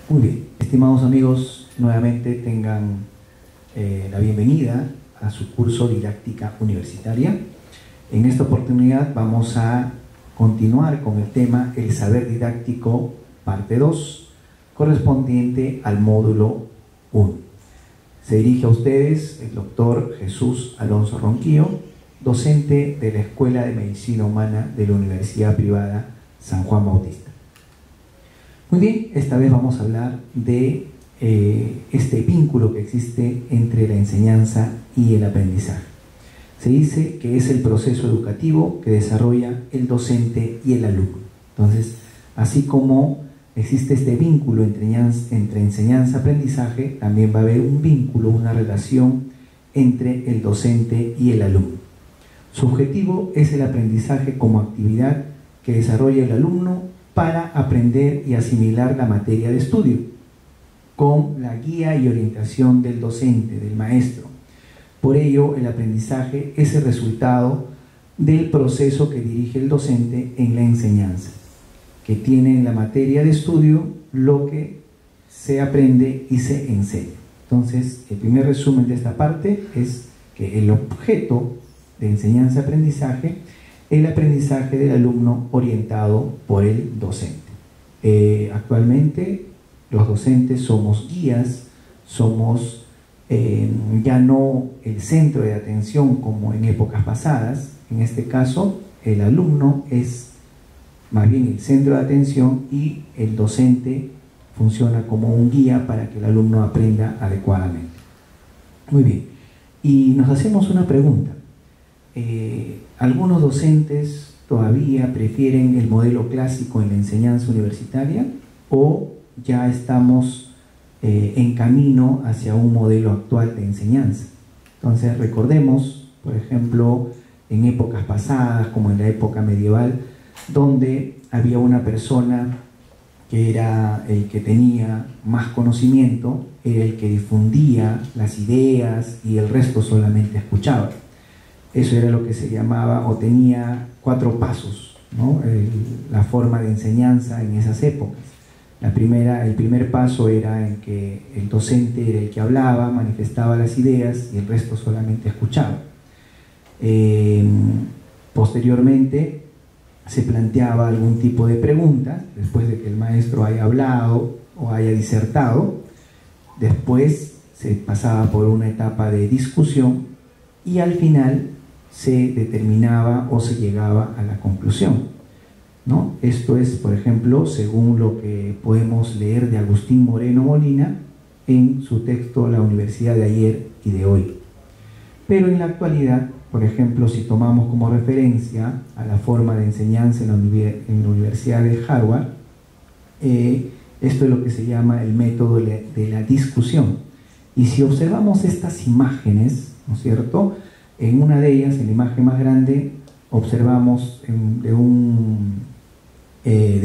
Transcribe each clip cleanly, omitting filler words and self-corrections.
Muy bien, estimados amigos, nuevamente tengan la bienvenida a su curso Didáctica Universitaria. En esta oportunidad vamos a continuar con el tema El Saber Didáctico, parte 2, correspondiente al módulo 1. Se dirige a ustedes el doctor Jesús Alonso Ronquillo, docente de la Escuela de Medicina Humana de la Universidad Privada San Juan Bautista. Muy bien, esta vez vamos a hablar de este vínculo que existe entre la enseñanza y el aprendizaje. Se dice que es el proceso educativo que desarrolla el docente y el alumno. Entonces, así como existe este vínculo entre enseñanza y aprendizaje, también va a haber un vínculo, una relación entre el docente y el alumno. Su objetivo es el aprendizaje como actividad que desarrolla el alumno para aprender y asimilar la materia de estudio, con la guía y orientación del docente, del maestro. Por ello, el aprendizaje es el resultado del proceso que dirige el docente en la enseñanza, que tiene en la materia de estudio lo que se aprende y se enseña. Entonces, el primer resumen de esta parte es que el objeto de enseñanza-aprendizaje, el aprendizaje del alumno orientado por el docente. Actualmente los docentes somos guías, somos ya no el centro de atención como en épocas pasadas. En este caso, el alumno es más bien el centro de atención y el docente funciona como un guía para que el alumno aprenda adecuadamente. Muy bien, y nos hacemos una pregunta. Algunos docentes todavía prefieren el modelo clásico en la enseñanza universitaria, o ya estamos en camino hacia un modelo actual de enseñanza. Entonces recordemos, por ejemplo, en épocas pasadas, como en la época medieval, donde había una persona que era el que tenía más conocimiento, era el que difundía las ideas y el resto solamente escuchaba. Eso era lo que se llamaba, o tenía 4 pasos, ¿no? La forma de enseñanza en esas épocas. El primer paso era en que el docente era el que hablaba, manifestaba las ideas y el resto solamente escuchaba. Posteriormente se planteaba algún tipo de pregunta, después de que el maestro haya hablado o haya disertado. Después se pasaba por una etapa de discusión y al final se determinaba o se llegaba a la conclusión, ¿no? Esto es, por ejemplo, según lo que podemos leer de Agustín Moreno Molina en su texto La Universidad de ayer y de hoy. Pero en la actualidad, por ejemplo, si tomamos como referencia a la forma de enseñanza en la Universidad de Harvard, esto es lo que se llama el método de la discusión. Y si observamos estas imágenes, ¿no es cierto?, en una de ellas, en la imagen más grande, observamos de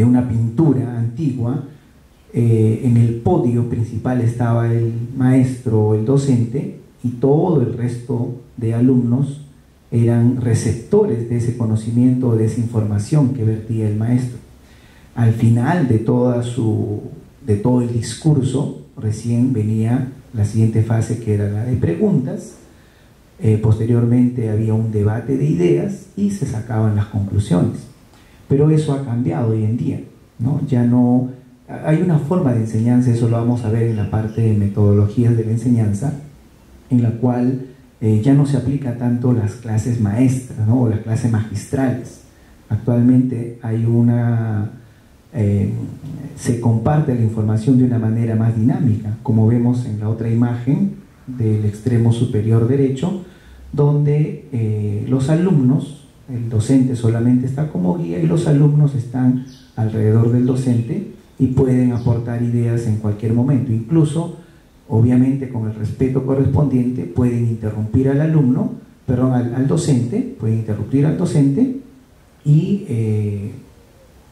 una pintura antigua. En el podio principal estaba el maestro o el docente, y todo el resto de alumnos eran receptores de ese conocimiento o de esa información que vertía el maestro. Al final de todo el discurso, recién venía la siguiente fase, que era la de preguntas. Posteriormente había un debate de ideas y se sacaban las conclusiones. Pero eso ha cambiado hoy en día, ¿no? Ya no hay una forma de enseñanza, eso lo vamos a ver en la parte de metodologías de la enseñanza, en la cual ya no se aplica tanto las clases maestras, ¿no?, o las clases magistrales. Actualmente hay se comparte la información de una manera más dinámica, como vemos en la otra imagen del extremo superior derecho, donde los alumnos, el docente solamente está como guía y los alumnos están alrededor del docente y pueden aportar ideas en cualquier momento. Incluso, obviamente con el respeto correspondiente, pueden interrumpir al alumno, perdón, al docente, pueden interrumpir al docente y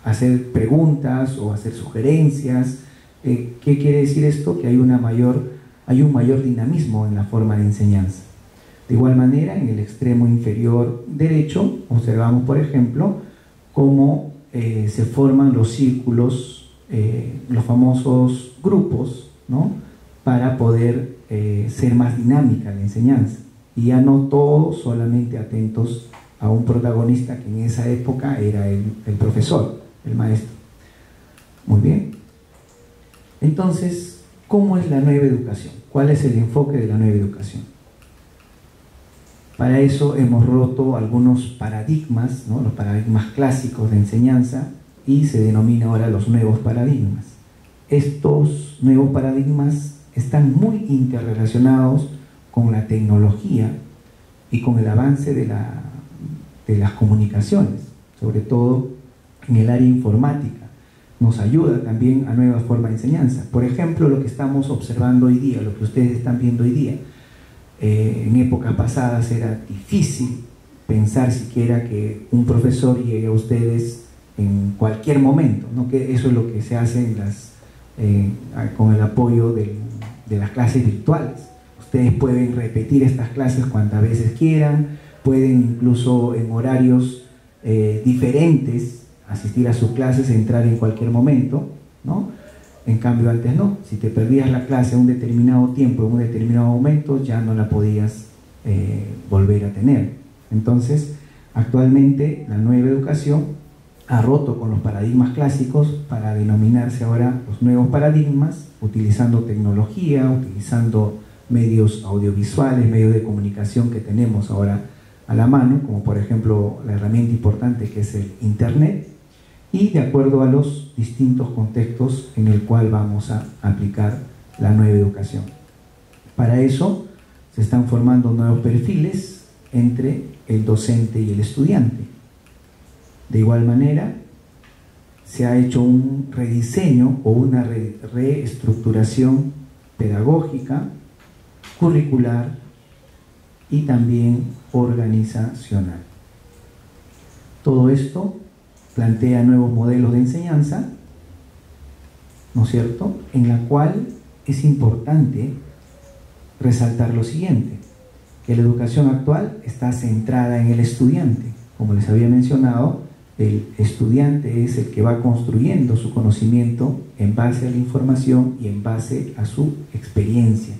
hacer preguntas o hacer sugerencias. ¿Qué quiere decir esto? Que hay un mayor dinamismo en la forma de enseñanza. De igual manera, en el extremo inferior derecho, observamos, por ejemplo, cómo se forman los círculos los famosos grupos, ¿no? Para poder ser más dinámica la enseñanza y ya no todos solamente atentos a un protagonista que en esa época era el profesor, el maestro. Muy bien. Entonces, ¿cómo es la nueva educación? ¿Cuál es el enfoque de la nueva educación? Para eso hemos roto algunos paradigmas, ¿no? Los paradigmas clásicos de enseñanza, y se denomina ahora los nuevos paradigmas. Estos nuevos paradigmas están muy interrelacionados con la tecnología y con el avance de las comunicaciones, sobre todo en el área informática. Nos ayuda también a nuevas formas de enseñanza. Por ejemplo, lo que estamos observando hoy día, lo que ustedes están viendo hoy día, en épocas pasadas era difícil pensar siquiera que un profesor llegue a ustedes en cualquier momento, ¿no? Que eso es lo que se hace con el apoyo de las clases virtuales. Ustedes pueden repetir estas clases cuantas veces quieran, pueden incluso en horarios diferentes asistir a sus clases, entrar en cualquier momento, ¿no? En cambio antes no, si te perdías la clase en un determinado tiempo, en un determinado momento, ya no la podías volver a tener. Entonces, actualmente la nueva educación ha roto con los paradigmas clásicos para denominarse ahora los nuevos paradigmas, utilizando tecnología, utilizando medios audiovisuales, medios de comunicación que tenemos ahora a la mano, como por ejemplo la herramienta importante que es el Internet, y de acuerdo a los distintos contextos en el cual vamos a aplicar la nueva educación. Para eso se están formando nuevos perfiles entre el docente y el estudiante. De igual manera, se ha hecho un rediseño o una reestructuración pedagógica, curricular y también organizacional. Todo esto plantea nuevos modelos de enseñanza, ¿no es cierto?, en la cual es importante resaltar lo siguiente, que la educación actual está centrada en el estudiante. Como les había mencionado, el estudiante es el que va construyendo su conocimiento en base a la información y en base a su experiencia.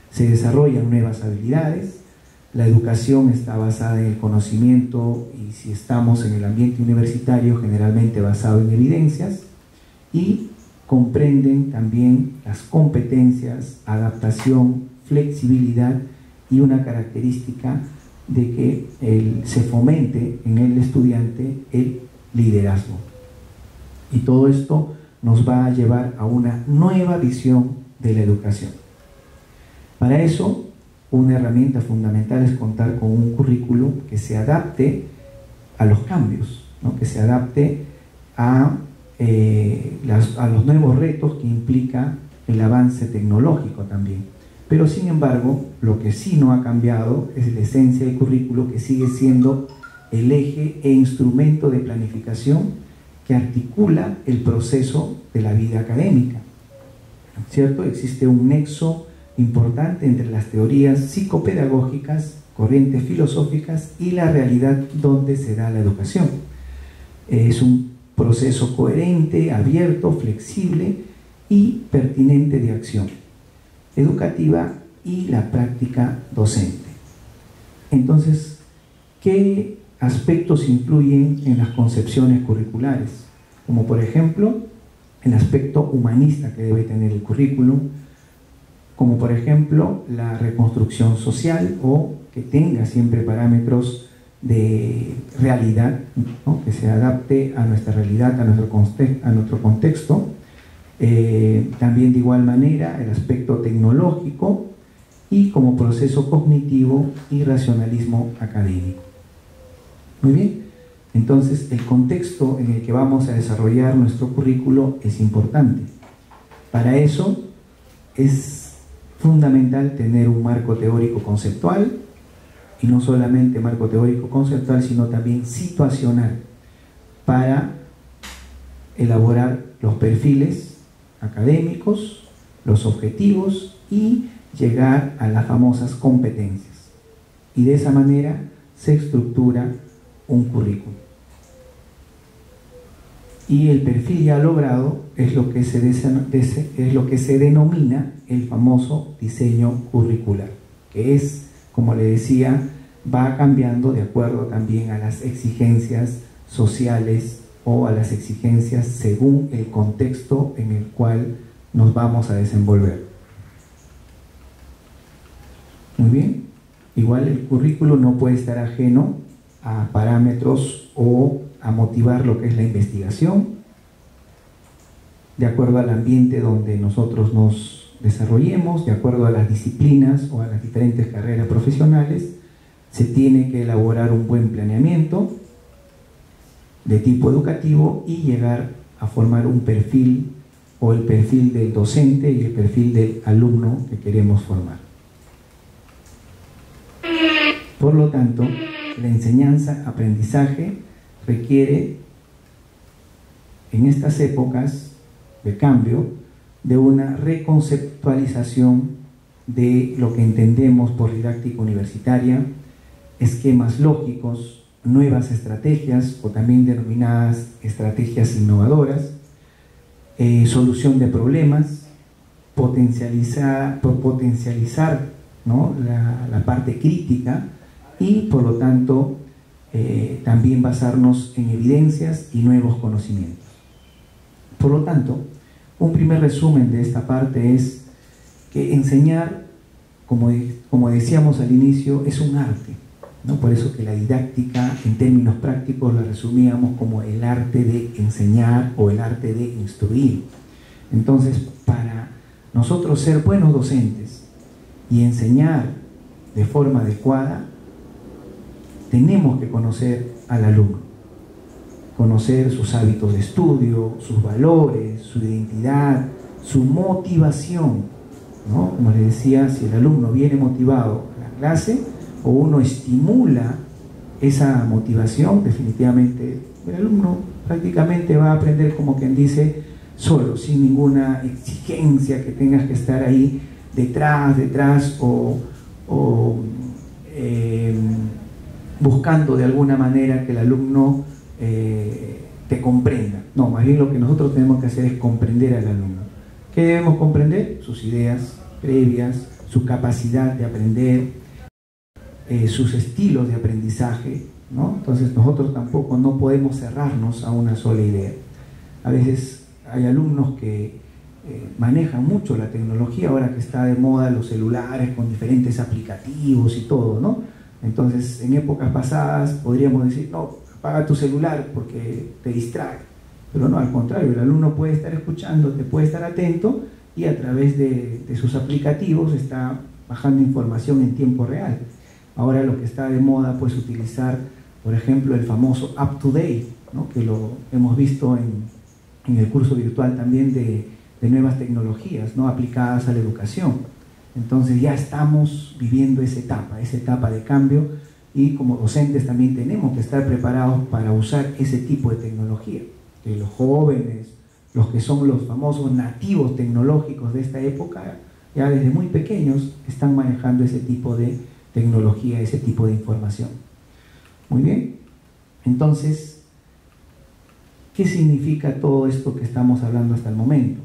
Se desarrollan nuevas habilidades, la educación está basada en el conocimiento y si estamos en el ambiente universitario, generalmente basado en evidencias, y comprenden también las competencias, adaptación, flexibilidad y una característica de que se fomente en el estudiante el liderazgo. Y todo esto nos va a llevar a una nueva visión de la educación. Para eso, una herramienta fundamental es contar con un currículo que se adapte a los cambios, ¿no? Que se adapte a los nuevos retos que implica el avance tecnológico también. Pero sin embargo, lo que sí no ha cambiado es la esencia del currículo, que sigue siendo el eje e instrumento de planificación que articula el proceso de la vida académica, ¿cierto? Existe un nexo importante entre las teorías psicopedagógicas, corrientes filosóficas y la realidad donde se da la educación. Es un proceso coherente, abierto, flexible y pertinente de acción educativa y la práctica docente. Entonces, ¿qué aspectos influyen en las concepciones curriculares? Como por ejemplo, el aspecto humanista que debe tener el currículum, como por ejemplo la reconstrucción social, o que tenga siempre parámetros de realidad, ¿no? Que se adapte a nuestra realidad, a nuestro contexto. También de igual manera el aspecto tecnológico y como proceso cognitivo y racionalismo académico. Muy bien, entonces el contexto en el que vamos a desarrollar nuestro currículo es importante. Para eso es fundamental tener un marco teórico conceptual, y no solamente marco teórico conceptual, sino también situacional, para elaborar los perfiles académicos, los objetivos y llegar a las famosas competencias. Y de esa manera se estructura un currículum. Y el perfil ya logrado es lo que se denomina el famoso diseño curricular, que es, como le decía, va cambiando de acuerdo también a las exigencias sociales o a las exigencias según el contexto en el cual nos vamos a desenvolver. Muy bien, igual el currículo no puede estar ajeno a parámetros o a motivar lo que es la investigación, de acuerdo al ambiente donde nosotros nos desarrollemos, de acuerdo a las disciplinas o a las diferentes carreras profesionales. Se tiene que elaborar un buen planeamiento de tipo educativo y llegar a formar un perfil, o el perfil del docente y el perfil del alumno que queremos formar. Por lo tanto, la enseñanza-aprendizaje requiere, en estas épocas de cambio, de una reconceptualización de lo que entendemos por didáctica universitaria, esquemas lógicos, nuevas estrategias o también denominadas estrategias innovadoras, solución de problemas, potencializar, ¿no?, la parte crítica y por lo tanto también basarnos en evidencias y nuevos conocimientos. Por lo tanto, un primer resumen de esta parte es que enseñar, como decíamos al inicio, es un arte, ¿no? Por eso que la didáctica en términos prácticos la resumíamos como el arte de enseñar o el arte de instruir. Entonces, para nosotros ser buenos docentes y enseñar de forma adecuada, tenemos que conocer al alumno, conocer sus hábitos de estudio, sus valores, su identidad, su motivación, ¿no? Como les decía, si el alumno viene motivado a la clase o uno estimula esa motivación, definitivamente el alumno prácticamente va a aprender, como quien dice, solo, sin ninguna exigencia que tengas que estar ahí detrás o buscando de alguna manera que el alumno te comprenda. No, más bien lo que nosotros tenemos que hacer es comprender al alumno. ¿Qué debemos comprender? Sus ideas previas, su capacidad de aprender, sus estilos de aprendizaje, ¿no? Entonces nosotros tampoco no podemos cerrarnos a una sola idea. A veces hay alumnos que manejan mucho la tecnología, ahora que está de moda los celulares con diferentes aplicativos y todo, ¿no? Entonces, en épocas pasadas podríamos decir, no, apaga tu celular porque te distrae. Pero no, al contrario, el alumno puede estar escuchando, te puede estar atento y a través de sus aplicativos está bajando información en tiempo real. Ahora lo que está de moda, pues utilizar, por ejemplo, el famoso Up to Date, ¿no?, que lo hemos visto en el curso virtual también de nuevas tecnologías, ¿no?, aplicadas a la educación. Entonces ya estamos viviendo esa etapa de cambio, y como docentes también tenemos que estar preparados para usar ese tipo de tecnología. Que los jóvenes, los que son los famosos nativos tecnológicos de esta época, ya desde muy pequeños están manejando ese tipo de tecnología, ese tipo de información. Muy bien, entonces, ¿qué significa todo esto que estamos hablando hasta el momento?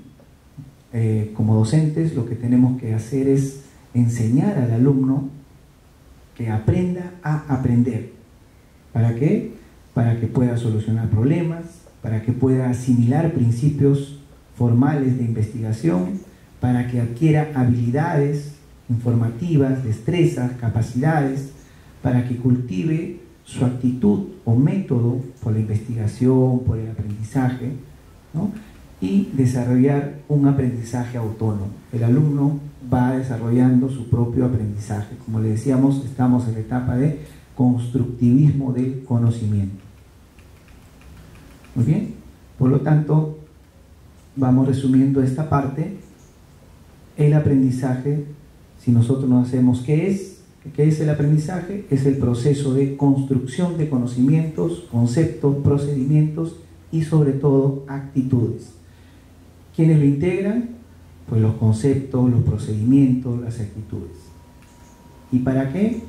Como docentes lo que tenemos que hacer es enseñar al alumno que aprenda a aprender. ¿Para qué? Para que pueda solucionar problemas, para que pueda asimilar principios formales de investigación, para que adquiera habilidades informativas, destrezas, capacidades, para que cultive su actitud o método por la investigación, por el aprendizaje, ¿no?, y desarrollar un aprendizaje autónomo. El alumno va desarrollando su propio aprendizaje. Como le decíamos, estamos en la etapa de constructivismo del conocimiento. Muy bien, por lo tanto, vamos resumiendo esta parte. El aprendizaje, si nosotros nos hacemos ¿qué es el aprendizaje? Es el proceso de construcción de conocimientos, conceptos, procedimientos y sobre todo actitudes. ¿Quiénes lo integran? Pues los conceptos, los procedimientos, las actitudes. ¿Y para qué?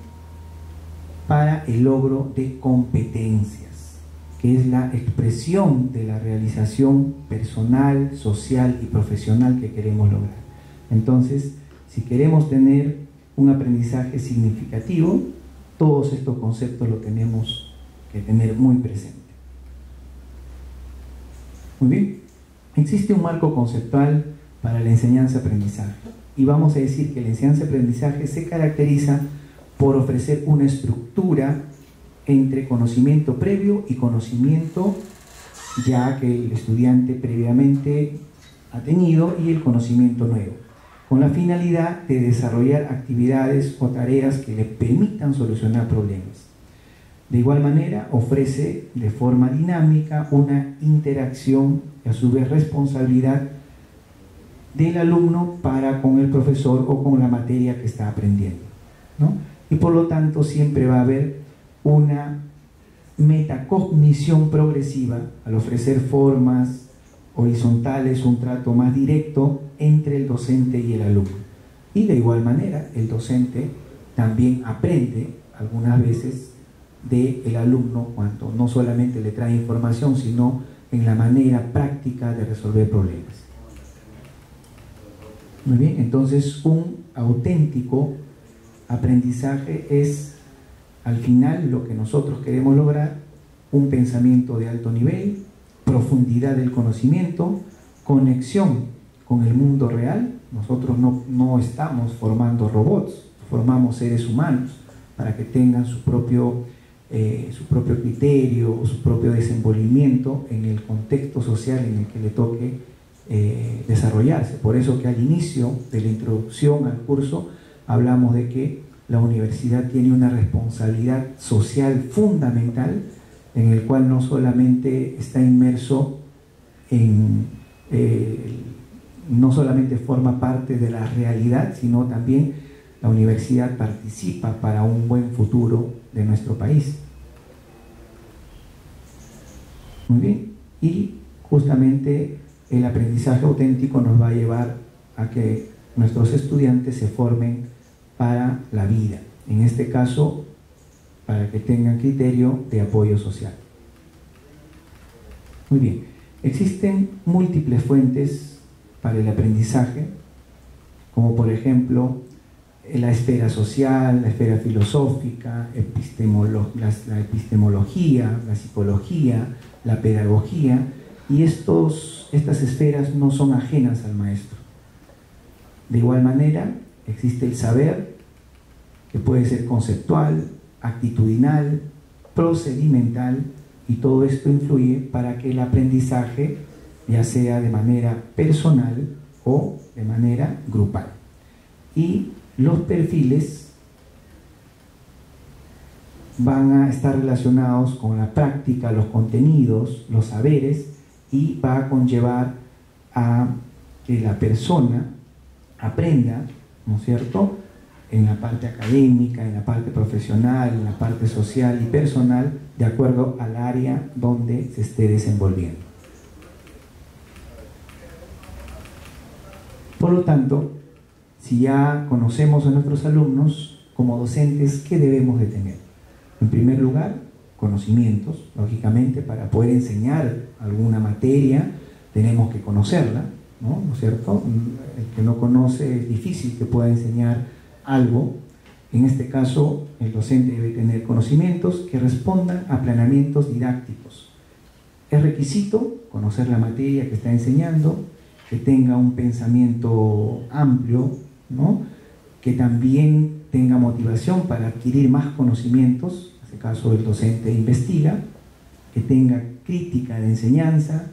Para el logro de competencias. que es la expresión de la realización personal, social y profesional que queremos lograr. Entonces, si queremos tener un aprendizaje significativo, todos estos conceptos los tenemos que tener muy presente. Muy bien, existe un marco conceptual para la enseñanza-aprendizaje y vamos a decir que la enseñanza-aprendizaje se caracteriza por ofrecer una estructura entre conocimiento previo y conocimiento ya que el estudiante previamente ha tenido y el conocimiento nuevo, con la finalidad de desarrollar actividades o tareas que le permitan solucionar problemas. De igual manera, ofrece de forma dinámica una interacción y a su vez responsabilidad del alumno para con el profesor o con la materia que está aprendiendo, ¿no? Y por lo tanto siempre va a haber una metacognición progresiva al ofrecer formas horizontales, un trato más directo entre el docente y el alumno. Y de igual manera, el docente también aprende algunas veces del alumno cuando no solamente le trae información, sino en la manera práctica de resolver problemas. Muy bien, entonces un auténtico aprendizaje es al final lo que nosotros queremos lograr: un pensamiento de alto nivel, profundidad del conocimiento, conexión con el mundo real. Nosotros no estamos formando robots, formamos seres humanos para que tengan su propio criterio, su propio desenvolvimiento en el contexto social en el que le toque desarrollarse. Por eso que al inicio de la introducción al curso hablamos de que la universidad tiene una responsabilidad social fundamental, en el cual no solamente está inmerso no solamente forma parte de la realidad, sino también la universidad participa para un buen futuro de nuestro país. Muy bien, y justamente el aprendizaje auténtico nos va a llevar a que nuestros estudiantes se formen para la vida, en este caso para que tengan criterio de apoyo social. Muy bien, existen múltiples fuentes para el aprendizaje, como por ejemplo la esfera social, la esfera filosófica, la epistemología, la psicología, la pedagogía, y estas esferas no son ajenas al maestro. De igual manera, existe el saber, que puede ser conceptual, actitudinal, procedimental, y todo esto influye para que el aprendizaje, ya sea de manera personal o de manera grupal. Y los perfiles van a estar relacionados con la práctica, los contenidos, los saberes, y va a conllevar a que la persona aprenda, ¿no es cierto?, en la parte académica, en la parte profesional, en la parte social y personal, de acuerdo al área donde se esté desenvolviendo. Por lo tanto, si ya conocemos a nuestros alumnos, como docentes, ¿qué debemos de tener? En primer lugar, conocimientos, lógicamente. Para poder enseñar alguna materia tenemos que conocerla, ¿no es cierto? El que no conoce es difícil que pueda enseñar algo. En este caso, el docente debe tener conocimientos que respondan a planeamientos didácticos. Es requisito conocer la materia que está enseñando, que tenga un pensamiento amplio, ¿no?, que también tenga motivación para adquirir más conocimientos. En este caso, el docente investiga, que tenga crítica de enseñanza,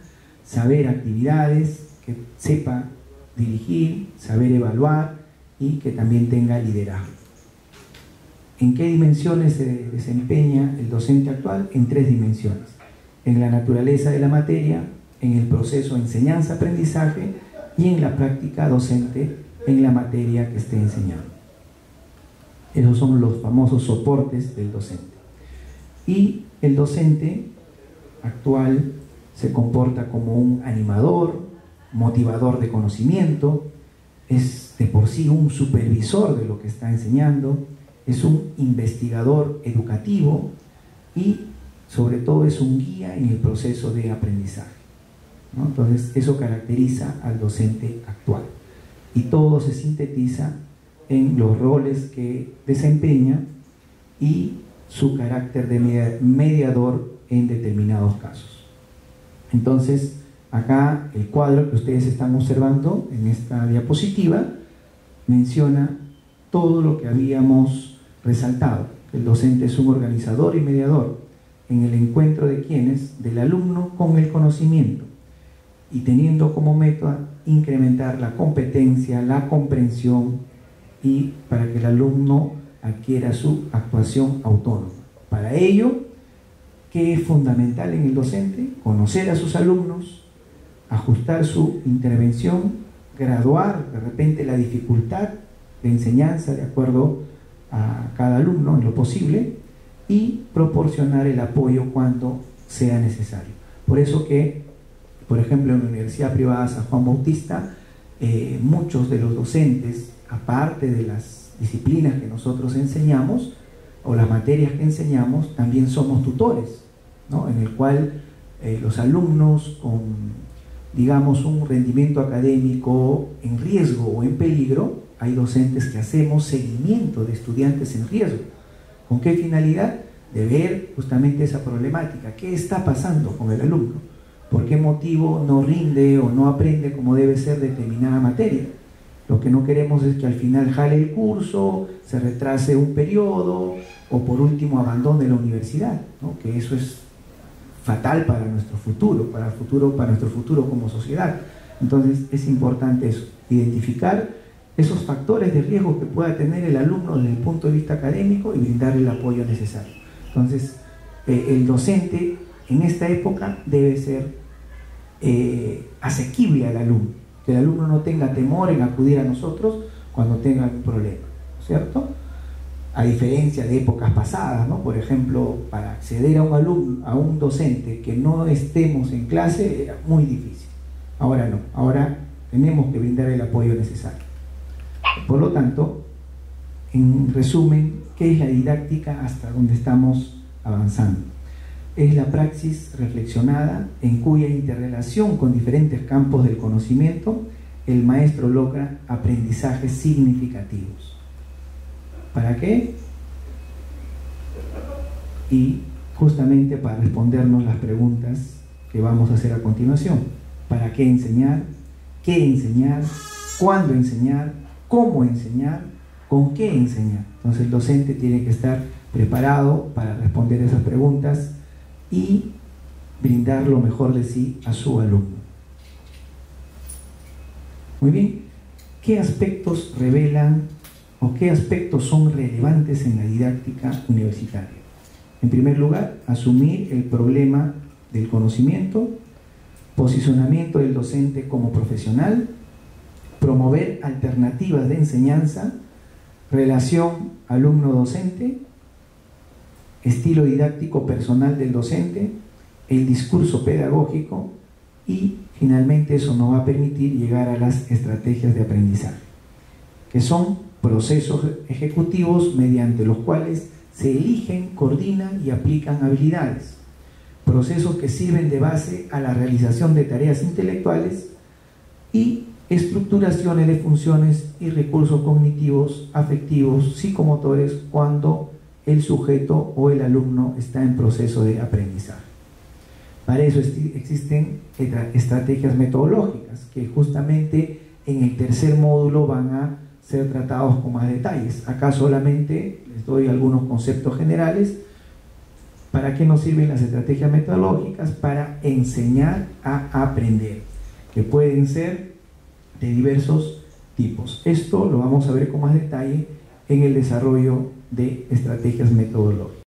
saber actividades, que sepa dirigir, saber evaluar y que también tenga liderazgo. ¿En qué dimensiones se desempeña el docente actual? En 3 dimensiones: en la naturaleza de la materia, en el proceso de enseñanza-aprendizaje y en la práctica docente en la materia que esté enseñando. Esos son los famosos soportes del docente. Y el docente actual se comporta como un animador, motivador de conocimiento, es de por sí un supervisor de lo que está enseñando, es un investigador educativo y sobre todo es un guía en el proceso de aprendizaje, ¿no? Entonces eso caracteriza al docente actual y todo se sintetiza en los roles que desempeña y su carácter de mediador en determinados casos. Entonces acá el cuadro que ustedes están observando en esta diapositiva menciona todo lo que habíamos resaltado. El docente es un organizador y mediador en el encuentro de quienes, del alumno con el conocimiento, y teniendo como meta incrementar la competencia, la comprensión y para que el alumno adquiera su actuación autónoma. Para ello, ¿qué es fundamental en el docente? Conocer a sus alumnos, ajustar su intervención, graduar de repente la dificultad de enseñanza de acuerdo a cada alumno en lo posible y proporcionar el apoyo cuando sea necesario. Por eso que, por ejemplo, en la Universidad Privada San Juan Bautista, muchos de los docentes, aparte de las disciplinas que nosotros enseñamos o las materias que enseñamos, también somos tutores, ¿no? En el cual los alumnos con, digamos, un rendimiento académico en riesgo o en peligro, hay docentes que hacemos seguimiento de estudiantes en riesgo. ¿Con qué finalidad? De ver justamente esa problemática. ¿Qué está pasando con el alumno? ¿Por qué motivo no rinde o no aprende como debe ser determinada materia? Lo que no queremos es que al final jale el curso, se retrase un periodo o por último abandone la universidad, ¿no? Que eso es fatal para nuestro futuro, para nuestro futuro como sociedad. Entonces es importante eso, identificar esos factores de riesgo que pueda tener el alumno desde el punto de vista académico y brindarle el apoyo necesario. Entonces, el docente en esta época debe ser asequible al alumno, que el alumno no tenga temor en acudir a nosotros cuando tenga algún problema, ¿cierto? A diferencia de épocas pasadas, ¿no? Por ejemplo, para acceder a un alumno, a un docente que no estemos en clase, era muy difícil. Ahora no, ahora tenemos que brindar el apoyo necesario. Por lo tanto, en resumen, ¿qué es la didáctica hasta donde estamos avanzando? Es la praxis reflexionada en cuya interrelación con diferentes campos del conocimiento el maestro logra aprendizajes significativos. ¿Para qué? Y justamente para respondernos las preguntas que vamos a hacer a continuación. ¿Para qué enseñar? ¿Qué enseñar? ¿Cuándo enseñar? ¿Cómo enseñar? ¿Con qué enseñar? Entonces el docente tiene que estar preparado para responder esas preguntas y brindar lo mejor de sí a su alumno. Muy bien, ¿qué aspectos revelan o qué aspectos son relevantes en la didáctica universitaria? En primer lugar, asumir el problema del conocimiento, posicionamiento del docente como profesional, promover alternativas de enseñanza, relación alumno-docente, estilo didáctico personal del docente, el discurso pedagógico y finalmente eso nos va a permitir llegar a las estrategias de aprendizaje, que son procesos ejecutivos mediante los cuales se eligen, coordinan y aplican habilidades, procesos que sirven de base a la realización de tareas intelectuales y estructuraciones de funciones y recursos cognitivos, afectivos, psicomotores cuando el sujeto o el alumno está en proceso de aprendizaje. Para eso existen estrategias metodológicas que justamente en el tercer módulo van a ser tratados con más detalles. Acá solamente les doy algunos conceptos generales. ¿Para qué nos sirven las estrategias metodológicas? Para enseñar a aprender, que pueden ser de diversos tipos. Esto lo vamos a ver con más detalle en el desarrollo de estrategias metodológicas.